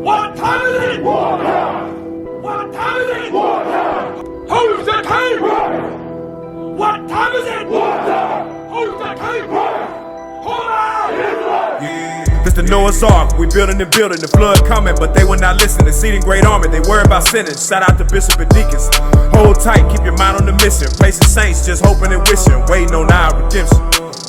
What time is it? War time! What time is it? War time! Who's the king? What time is it? War time! Who's the king? Hold on! This the Noah's Ark, we building and building, the flood coming, but they will not listen. Exceeding great army, they worry about sinning. Shout out to Bishop and Deacons. Hold tight, keep your mind on the mission. Placing saints, just hoping and wishing. Waiting on our redemption.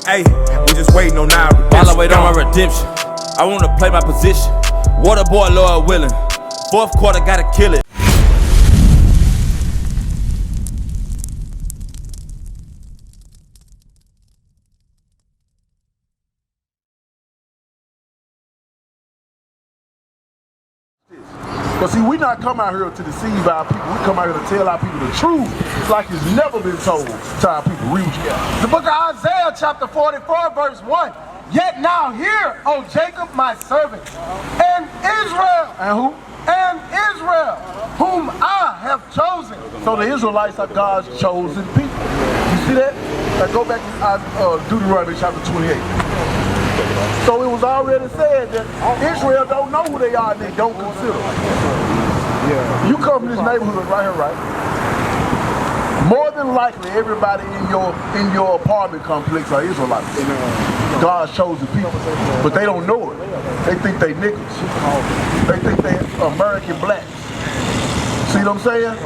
Hey, we just waiting on our redemption. While I wait on my redemption, I wanna play my position. Water boy, Lord willing. Fourth quarter, gotta kill it. But see, we not come out here to deceive our people. We come out here to tell our people the truth. It's like it's never been told to our people. Read what you got. The book of Isaiah, chapter 44, verse 1. Yet now hear, O Jacob, my servant, and Israel. And who? And Israel, whom I have chosen. So the Israelites are God's chosen people. You see that? Now go back to Deuteronomy chapter 28. So it was already said that Israel don't know who they are and they don't consider. Yeah. You come to this neighborhood right here, right? More than likely, everybody in your apartment complex are Israelites. God's chosen people, but they don't know it. They think they niggas. They think they American blacks. See what I'm saying?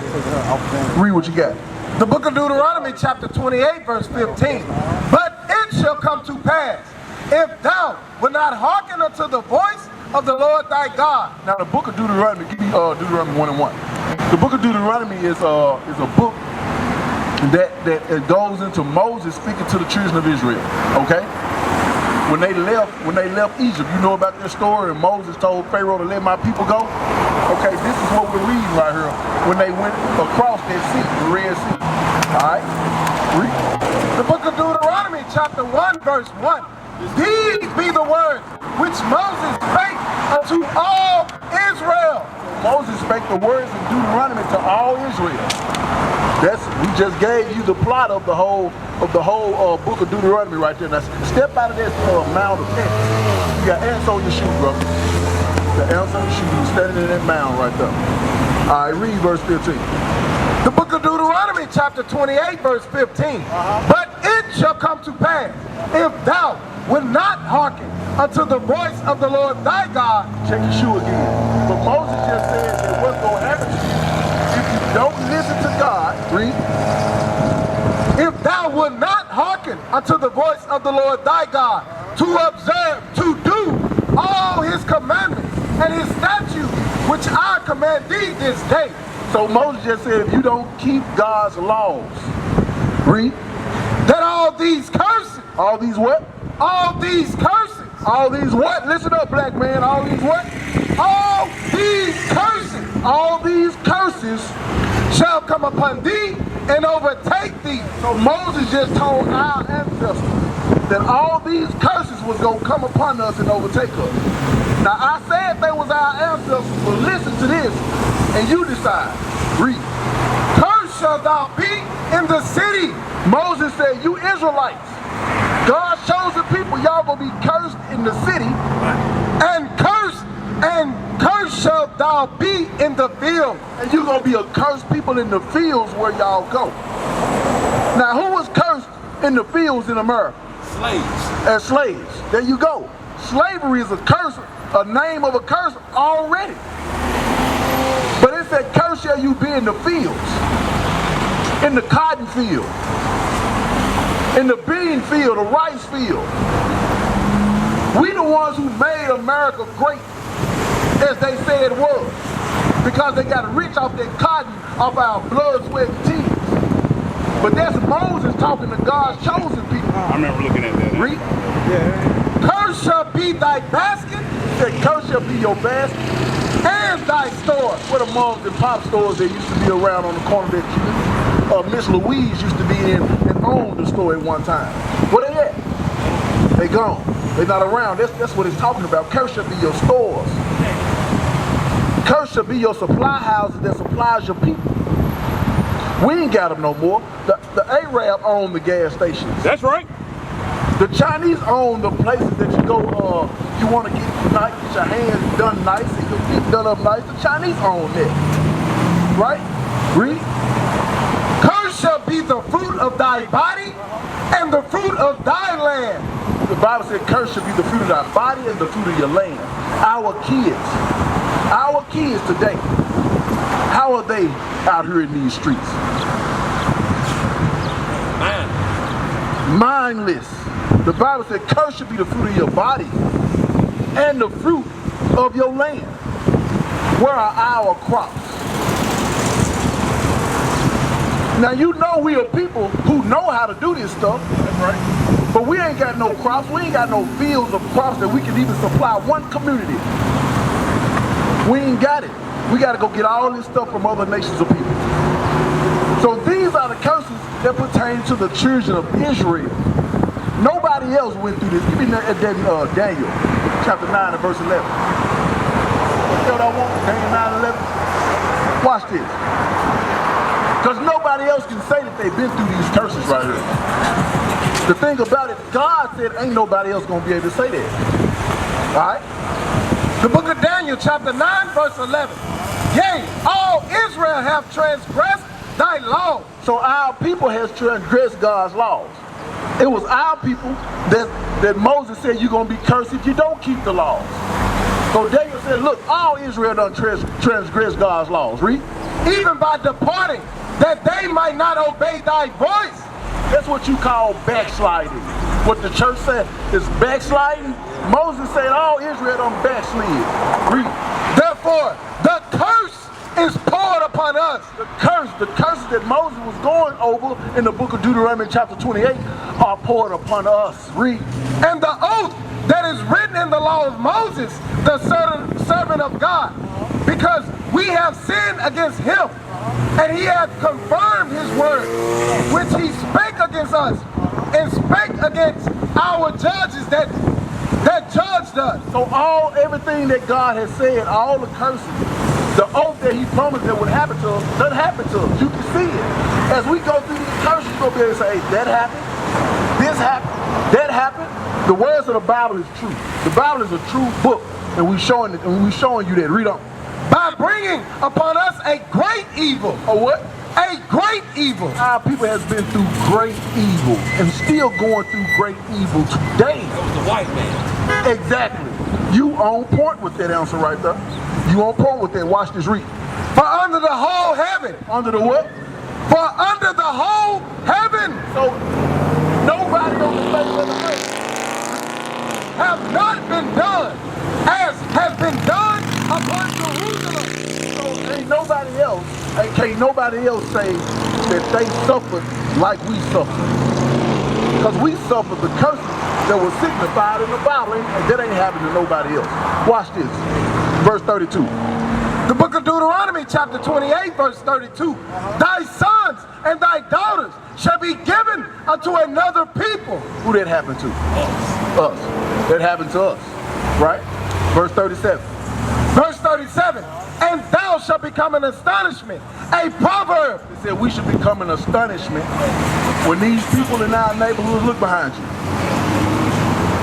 Read what you got. The book of Deuteronomy, chapter 28, verse 15. But it shall come to pass, if thou wilt not hearken unto the voice of the Lord thy God. Now the book of Deuteronomy, give me Deuteronomy 1:1. The book of Deuteronomy is a book that goes into Moses speaking to the children of Israel. Okay? When they left Egypt, you know about this story, and Moses told Pharaoh to let my people go. Okay, this is what we're reading right here. When they went across that sea, the Red Sea. Alright? Read. The book of Deuteronomy, chapter 1, verse 1. These be the words which Moses spake unto all Israel. Moses spake the words in Deuteronomy to all Israel. We just gave you the plot of the whole book of Deuteronomy right there. Now step out of that mound of ants. You got ants on your shoe, bro. The ants on your shoe. You're standing in that mound right there. All right, read verse 15. The book of Deuteronomy, chapter 28, verse 15. But it shall come to pass, if thou wilt not hearken unto the voice of the Lord thy God. Check your shoe again. But Moses just said that what's going to happen to you if you don't listen to God. Read. If thou wilt not hearken unto the voice of the Lord thy God, to observe, to do all his commandments and his statutes, which I command thee this day. So Moses just said if you don't keep God's laws, read. That all these curses. All these what? All these curses. All these what? Listen up, black man. All these what? All these curses. All these curses shall come upon thee and overtake thee. So Moses just told our ancestors that all these curses was going to come upon us and overtake us. Now I said they was our ancestors, but listen to this and you decide. Read. Cursed shalt thou be in the city. Moses said, you Israelites, God's chosen people, y'all gonna be cursed in the city. And cursed shalt thou be in the field. And you're gonna be a cursed people in the fields where y'all go. Now who was cursed in the fields in America? Slaves. As slaves. There you go. Slavery is a curse, a name of a curse already. But it said, curse shall you be in the fields, in the cotton field, in the bean field, the rice field. We the ones who made America great, as they say it was, because they got rich off that cotton, off our blood, sweat, and tears. But that's Moses talking to God's chosen people. I remember looking at that. Read. Yeah. Curse shall be thy basket. That curse shall be your basket. And thy store. What the moms and pop stores that used to be around on the corner that Miss Louise used to be in and owned the store at one time. Where they at? They gone. They not around. That's what it's talking about. Curse shall be your stores. Curse shall be your supply houses that supplies your people. We ain't got them no more. The Arab own the gas stations. That's right. The Chinese own the places that you go, you want to get nice, get your hands done nice, and your feet done up nice. The Chinese own that. Right? Read. Cursed shall be the fruit of thy body and the fruit of thy land. The Bible said, cursed shall be the fruit of thy body and the fruit of your land. Our kids today, how are they out here in these streets? Mindless. The Bible said, cursed should be the fruit of your body and the fruit of your land. Where are our crops? Now you know we are people who know how to do this stuff. That's right. But we ain't got no crops. We ain't got no fields of crops that we can even supply one community. We ain't got it. We got to go get all this stuff from other nations of people. So these are the curses that pertain to the children of Israel. Nobody else went through this. Give me Daniel chapter 9 and verse 11. You know what I want? Daniel 9 and 11. Watch this. Because nobody else can say that they've been through these curses right here. The thing about it, God said ain't nobody else going to be able to say that. All right? The book of Daniel, chapter 9, verse 11. Yea, all Israel have transgressed thy law. So our people has transgressed God's laws. It was our people that Moses said you're going to be cursed if you don't keep the laws. So Daniel said, look, all Israel done transgressed God's laws. Read. Even by departing, that they might not obey thy voice. That's what you call backsliding. What the church said is backsliding. Moses said all Israel done backslid. Read. Therefore, the curse is poured upon us. The curses that Moses was going over in the book of Deuteronomy chapter 28 are poured upon us. Read. And the oath that is written in the law of Moses, the servant of God, because we have sinned against him, and he hath confirmed his word, which he spake against us, and spake against our judges that judged us. So everything that God has said, all the curses, the oath that he promised that would happen to us, doesn't happen to us. You can see it. As we go through these curses, you're going to be able to say, hey, that happened, this happened, that happened. The words of the Bible is true. The Bible is a true book, and we're showing you that. Read on. By bringing upon us a great evil. A what? A great evil. Our people has been through great evil and still going through great evil today. That was the white man. Exactly. You on point with that answer right there. You on point with that. Watch this read. For under the whole heaven. Under the what? For under the whole heaven. So nobody on the face of the earth have not been done as has been done upon Jerusalem. So ain't nobody else, can't nobody else say that they suffered like we suffered. Because we suffered the curses that were signified in the Bible, and that ain't happening to nobody else. Watch this. Verse 32. The book of Deuteronomy, chapter 28, verse 32. Thy sons and thy daughters shall be given unto another people. Who that happened to? Us. That happened to us. Right? Verse 37. Verse 37. And thou shalt become an astonishment, a proverb. It said we should become an astonishment when these people in our neighborhood look behind you.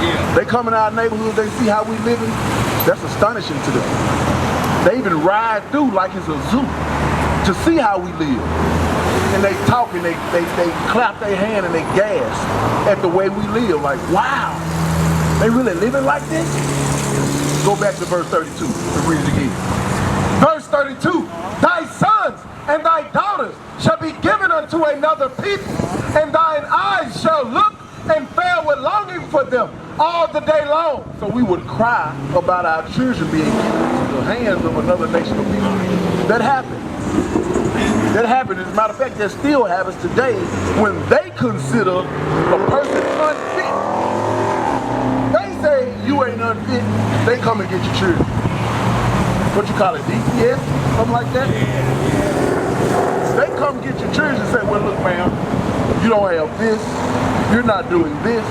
Yeah. They come in our neighborhood, they see how we living. That's astonishing to them. They even ride through like it's a zoo to see how we live. And they talk and they clap their hand and they gasp at the way we live. Like, wow, they really living like this? Go back to verse 32 and read it again. Verse 32, thy sons and thy daughters shall be given unto another people, and thine eyes shall look and fail with longing for them all the day long. So we would cry about our children being given into the hands of another nation of people. That happened. That happened. As a matter of fact, that still happens today when they consider a person unfit. They say you ain't unfit, they come and get your children. What you call it, DPS? Something like that? They come get your children and say, well, look, ma'am, you don't have this, you're not doing this.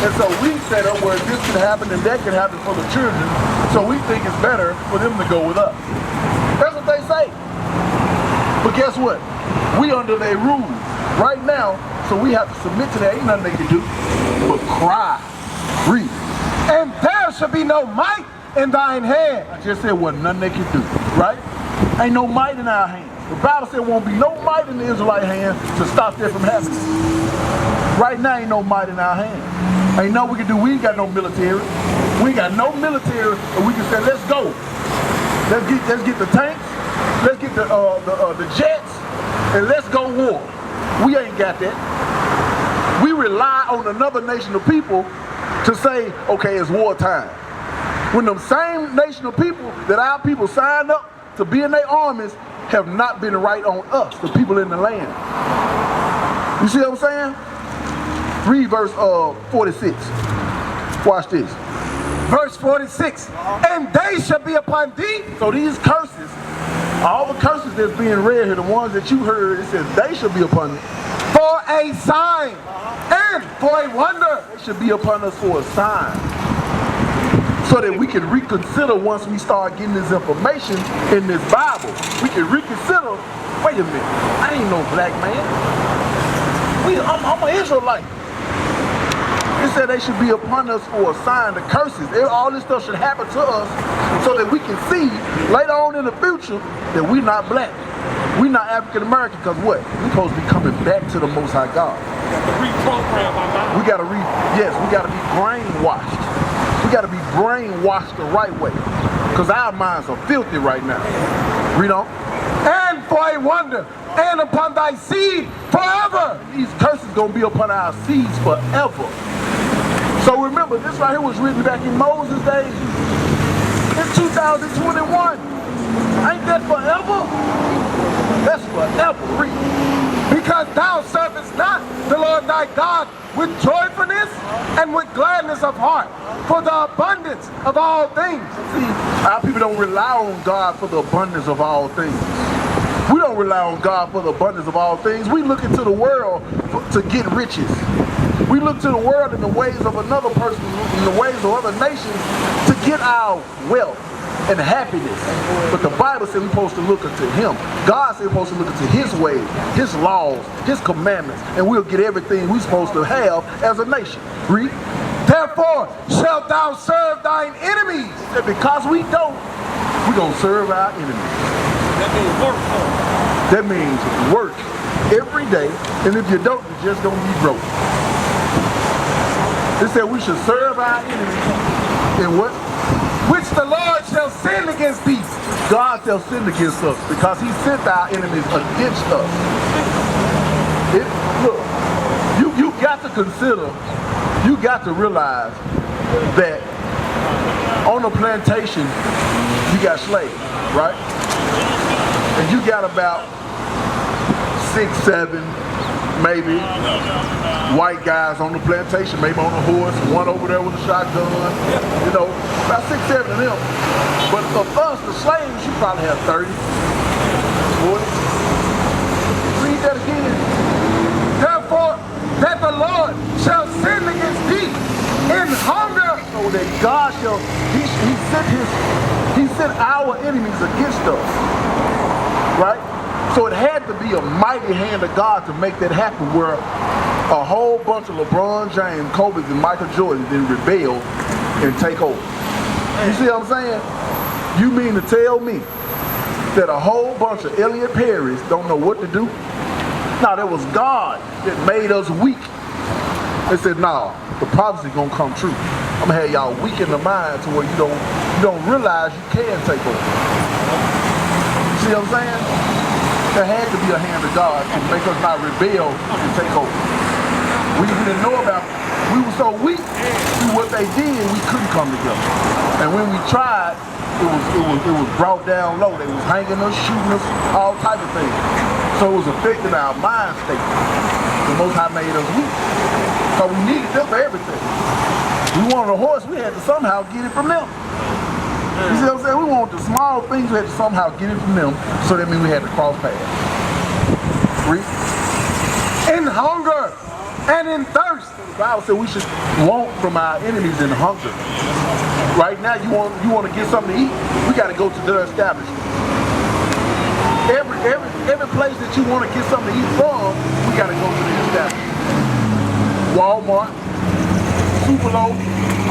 And so we set up where this can happen and that can happen for the children, so we think it's better for them to go with us. That's what they say. But guess what? We under their rules right now, so we have to submit to that. Ain't nothing they can do but cry. Read. And there shall be no might in thine hand. I just said wasn't nothing they could do, right? Ain't no might in our hands. The Bible said won't be no might in the Israelite hand to stop that from happening. Right now ain't no might in our hand. Ain't no we can do. We ain't got no military. We ain't got no military, and we can say let's go. Let's get the tanks. Let's get the jets, and let's go war. We ain't got that. We rely on another nation of people to say, okay, it's wartime. When the same nation of people that our people signed up to be in their armies have not been right on us, the people in the land. You see what I'm saying? Read verse 46. Watch this. Verse 46, and they shall be upon thee. So these curses, all the curses that's being read here, the ones that you heard, it says they shall be upon thee. For a sign and for a wonder. They should be upon us for a sign. So that we can reconsider once we start getting this information in this Bible. We can reconsider, wait a minute, I ain't no black man. I'm an Israelite. It said they should be upon us for a sign, the curses. All this stuff should happen to us so that we can see later on in the future that we're not black. We're not African American because what? We're supposed to be coming back to the Most High God. We got to we got to be brainwashed. We got to be brainwashed the right way because our minds are filthy right now. Read on. And for a wonder, and upon thy seed forever. These curses going to be upon our seeds forever. So remember, this right here was written back in Moses' days. It's 2021. Ain't that forever? That's forever. Read. Because thou servest not the Lord thy God with joyfulness and with gladness of heart for the abundance of all things. See, our people don't rely on God for the abundance of all things. We don't rely on God for the abundance of all things. We look into the world to get riches. We look to the world in the ways of another person, in the ways of other nations, to get our wealth and happiness. But the Bible said we're supposed to look into Him. God said we're supposed to look into His ways, His laws, His commandments, and we'll get everything we're supposed to have as a nation. Read. Therefore shalt thou serve thine enemies. And because we don't, we're going to serve our enemies. That means work every day, and if you don't, you're just going to be broke. It said we should serve our enemies in what? Which the Lord shall send against thee. God shall send against us because He sent our enemies against us. Look, you got to consider, you got to realize that on a plantation, you got slaves, right? And you got about 6, 7, maybe white guys on the plantation, maybe on a horse, one over there with a shotgun, you know, about 6, 7 of them. But of us, the slaves, you probably have 30, 40. Read that again. Therefore, that the Lord shall send against thee in hunger. So that God shall, He sent our enemies against us, right? So it had to be a mighty hand of God to make that happen, where a whole bunch of LeBron James, Kobe's, and Michael Jordan then rebel and take over. You see what I'm saying? You mean to tell me that a whole bunch of Elliot Perrys don't know what to do? No, that was God that made us weak. They said, nah, the prophecy's gonna come true. I'm gonna have y'all weak in the mind to where you don't realize you can take over. You see what I'm saying? There had to be a hand of God to make us not rebel and take over. We didn't know about it. We were so weak through what they did, we couldn't come together. And when we tried, it was brought down low. They was hanging us, shooting us, all type of things. So it was affecting our mind state. The Most High made us weak. So we needed them for everything. We wanted a horse, we had to somehow get it from them. You see what I'm saying? We wanted the small things, we had to somehow get it from them, so that means we had to cross paths. Read. In hunger and in thirst. The Bible said we should want from our enemies in hunger. Right now, you want to get something to eat, we got to go to their establishment. Every place that you want to get something to eat from, we got to go to the establishment. Walmart, Superloaf,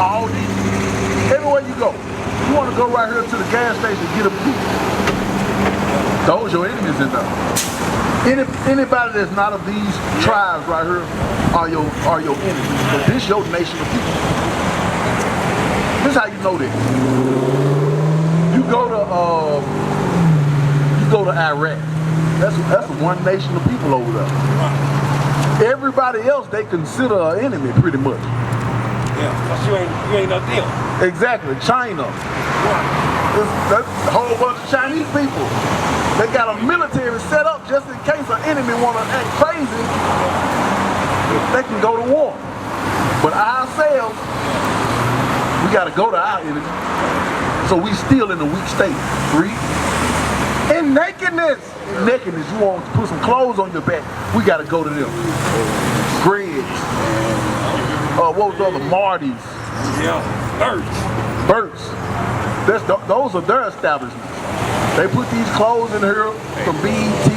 Aldi, Everywhere you go. You want to go right here to the gas station and get a beat. Those your enemies in there. Anybody that's not of these tribes right here are your enemies. But this your nation of people. This is how you know this. You go to Iraq. That's one nation of people over there. Everybody else they consider an enemy pretty much. Yeah, because you ain't no deal. Exactly, China. That's a whole bunch of Chinese people. They got a military set up just in case an enemy want to act crazy. They can go to war. But ourselves, we got to go to our enemy. So we still in a weak state. Read. In nakedness. In nakedness, you want to put some clothes on your back. We got to go to them. Greg's. What was the other? Marty's. Yeah, Burt's. Those are their establishments. They put these clothes in here from BET,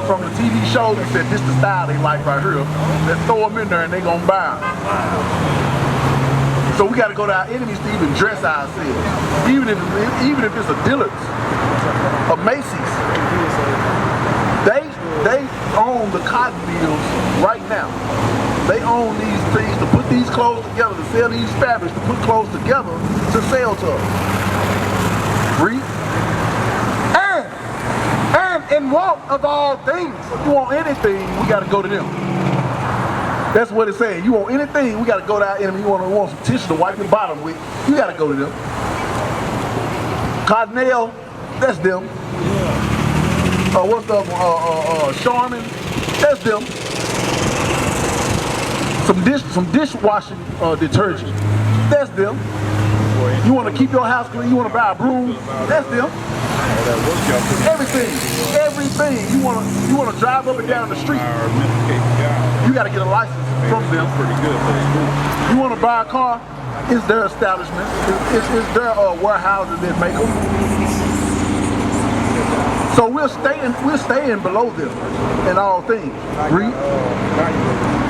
from the TV shows, and said this the style they like right here. Let's throw them in there and they gonna buy them. So we gotta go to our enemies to even dress ourselves. Even if it's a Dillard's, a Macy's. They own the cotton mills right now. They own these things to put these clothes together, to sell these fabrics, to put clothes together, to sell to us. Read. And in want of all things. If you want anything, we got to go to them. That's what it's saying. You want anything, we got to go to our enemy. You want some tissue to wipe your bottom with, you got to go to them. Cottonelle, that's them. What's the Charmin? That's them. Some dishwashing detergent. That's them. You want to keep your house clean? You want to buy a broom? That's them. Everything. You want to drive up and down the street? You got to get a license from them. You want to buy a car? It's their establishment. It's their warehouses that make them. So we're staying below them in all things. Read.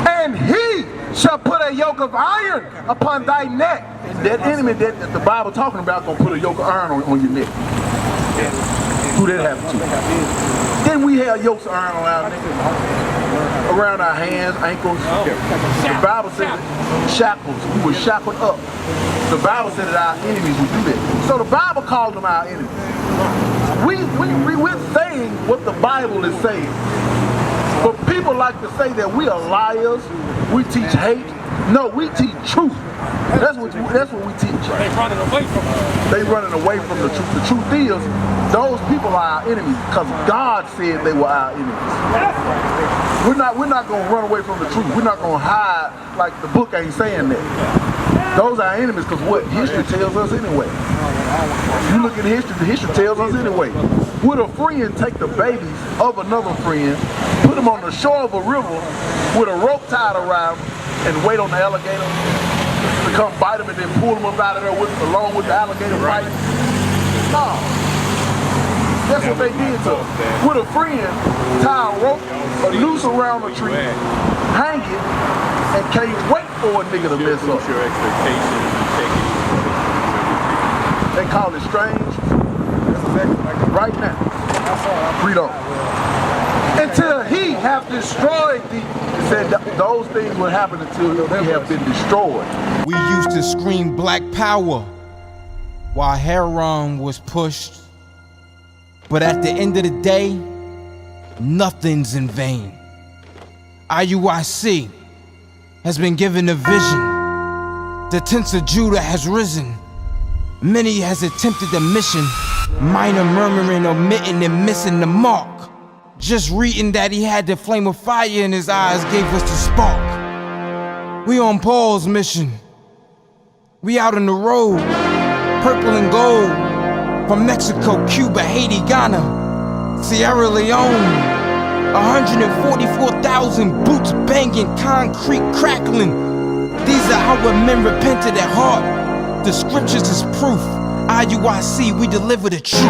And he shall put a yoke of iron upon thy neck. And that enemy that the Bible talking about gonna put a yoke of iron on your neck. Who that happened to? Then we have yokes of iron on our neck, around our hands, ankles. The Bible said shackles. We were shackled up. The Bible said that our enemies would do that. So the Bible called them our enemies. We're saying what the Bible is saying. But people like to say that we are liars, we teach hate. No, we teach truth. That's what we teach. They running away from us. They running away from the truth. The truth is, those people are our enemies because God said they were our enemies. We're not gonna run away from the truth. We're not gonna hide like the book ain't saying that. Those are our enemies because what history tells us anyway. You look at history, the history tells us anyway. Would a friend take the babies of another friend, put them on the shore of a river with a rope tied around them, and wait on the alligator to come bite them and then pull them up out of there along with the alligator fight? No. That's what they did to us. With a friend, tie a rope, a noose around a tree, hang it, and can't wait for a nigga to mess up. They call it strange. Right now. Read on. Until he have destroyed thee. It said that those things will happen until they have been destroyed. We used to scream black power while Heron was pushed. But at the end of the day, nothing's in vain. IUIC has been given a vision. The tents of Judah has risen. Many has attempted the mission. Minor murmuring, omitting, and missing the mark. Just reading that he had the flame of fire in his eyes gave us the spark. We on Paul's mission. We out on the road, purple and gold. From Mexico, Cuba, Haiti, Ghana, Sierra Leone. 144,000 boots banging, concrete crackling. These are our men repented at heart. The scriptures is proof. IUIC, we deliver the truth.